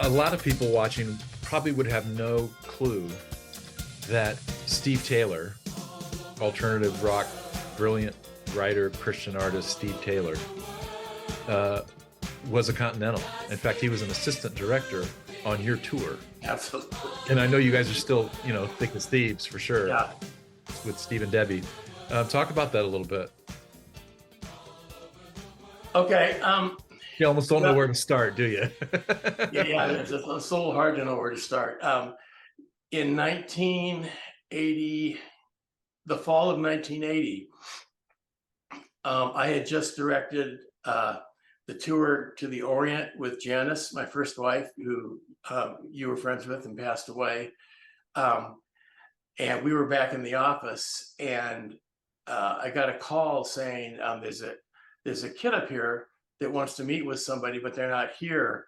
A lot of people watching probably would have no clue that Steve Taylor, alternative rock, brilliant writer, Christian artist Steve Taylor, was a Continental. In fact, he was an assistant director on your tour. Absolutely. And I know you guys are still, thick as thieves for sure. Yeah. With Steve and Debbie. Talk about that a little bit. Okay. You almost don't know where to start, do you? Yeah, it's a little hard to know where to start. In 1980, the fall of 1980, I had just directed the tour to the Orient with Janice, my first wife, who you were friends with and passed away. And we were back in the office, and I got a call saying there's a kid up here that wants to meet with somebody, but they're not here.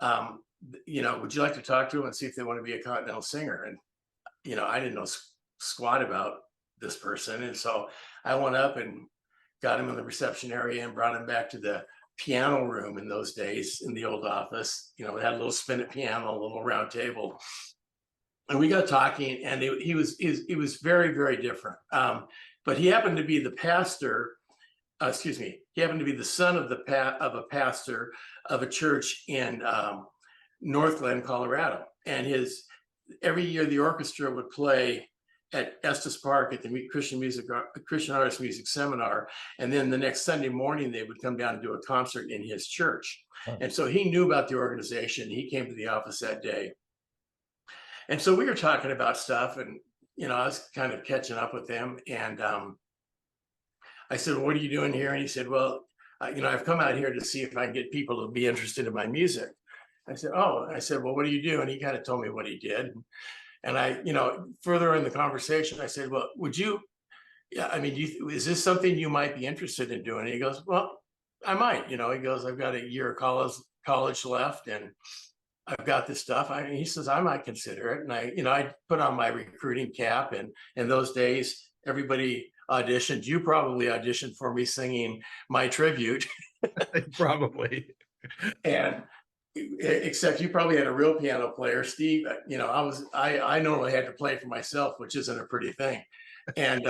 Would you like to talk to them and see if they want to be a Continental singer? And I didn't know squat about this person, and so I went up and got him in the reception area and brought him back to the piano room. In those days, in the old office, it had a little spinet piano, a little round table. And we got talking, and he was very, very different. But he happened to be the pastor. He happened to be the son of a pastor of a church in Northland, Colorado. And every year the orchestra would play at Estes Park at the Christian Artist Music Seminar, and then the next Sunday morning they would come down and do a concert in his church. Oh. And so he knew about the organization. He came to the office that day. And so we were talking about stuff, and I was kind of catching up with him. And I said, "What are you doing here?" And he said, "Well, I've come out here to see if I can get people to be interested in my music." I said, "Oh," I said, "Well, what do you do?" And he kind of told me what he did. And I, further in the conversation, I said, "Well, would you? Yeah, I mean, is this something you might be interested in doing?" And he goes, "Well, I might." He goes, "I've got a year of college left, and I've got this stuff." He says, "I might consider it." And I put on my recruiting cap, and in those days, everybody auditioned. You probably auditioned for me singing my tribute. Probably. And except you probably had a real piano player, Steve. I normally had to play for myself, which isn't a pretty thing. And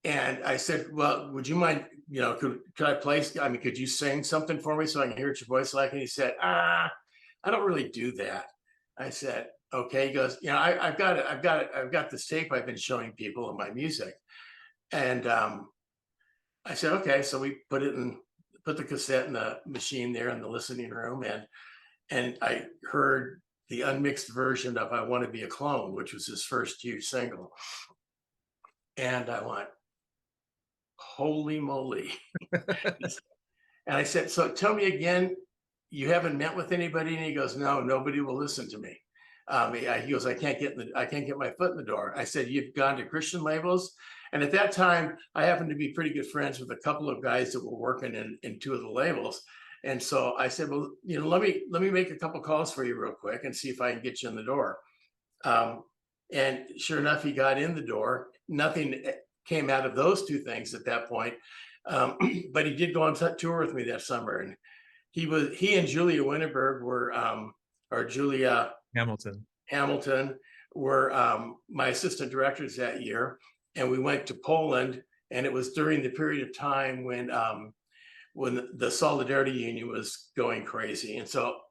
and I said, "Well, would you mind, could I play? I mean, could you sing something for me so I can hear what your voice like?" And he said, "I don't really do that." I said, "Okay." He goes, I've got this tape I've been showing people of my music." And I said, "Okay." So we put the cassette in the machine there in the listening room, and I heard the unmixed version of "I Want to Be a Clone," which was his first huge single. And I went, "Holy moly." And I said, "So tell me again, you haven't met with anybody?" And he goes, "No, nobody will listen to me." He goes, I can't get my foot in the door." I said, "You've gone to Christian labels?" And at that time, I happened to be pretty good friends with a couple of guys that were working in two of the labels. And so I said, "Well, let me make a couple calls for you real quick and see if I can get you in the door." And sure enough, he got in the door. Nothing came out of those two things at that point. But he did go on tour with me that summer. And he and Julia Winterberg or Julia Hamilton were my assistant directors that year. And we went to Poland, and it was during the period of time when the Solidarity Union was going crazy. And so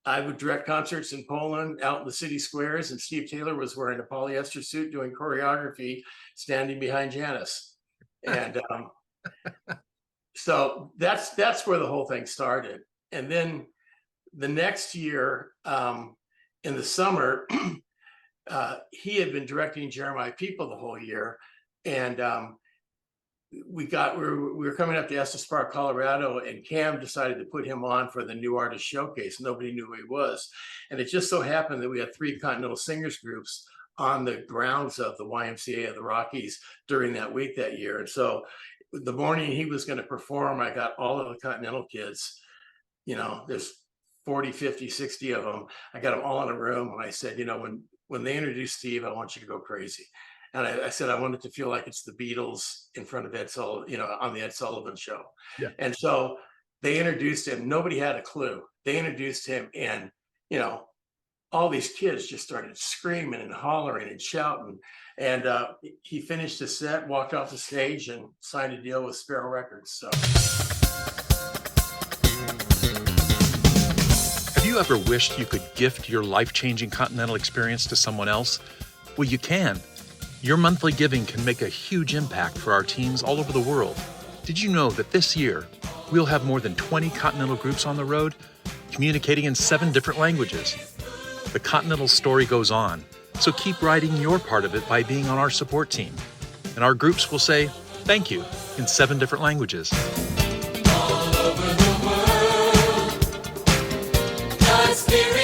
I would direct concerts in Poland out in the city squares, and Steve Taylor was wearing a polyester suit doing choreography, standing behind Janice. And so that's where the whole thing started. And then the next year, in the summer, he had been directing Jeremiah People the whole year, and we were coming up to Estes Park, Colorado, and Cam decided to put him on for the New Artist Showcase. Nobody knew who he was, and it just so happened that we had 3 Continental singers groups on the grounds of the YMCA of the Rockies during that week that year. And so the morning he was going to perform, I got all of the Continental kids, there's 40, 50, 60 of them. I got them all in a room, and I said, when they introduce Steve, I want you to go crazy. And I said, I want it to feel like it's the Beatles in front of Ed Sullivan, on the Ed Sullivan Show. Yeah. And so they introduced him. Nobody had a clue. They introduced him, and all these kids just started screaming and hollering and shouting. And he finished his set, walked off the stage, and signed a deal with Sparrow Records. So. Have you ever wished you could gift your life-changing Continental experience to someone else? Well, you can. Your monthly giving can make a huge impact for our teams all over the world. Did you know that this year, we'll have more than 20 Continental groups on the road, communicating in 7 different languages? The Continental story goes on, so keep writing your part of it by being on our support team. And our groups will say, thank you, in 7 different languages. All over the world, God's Spirit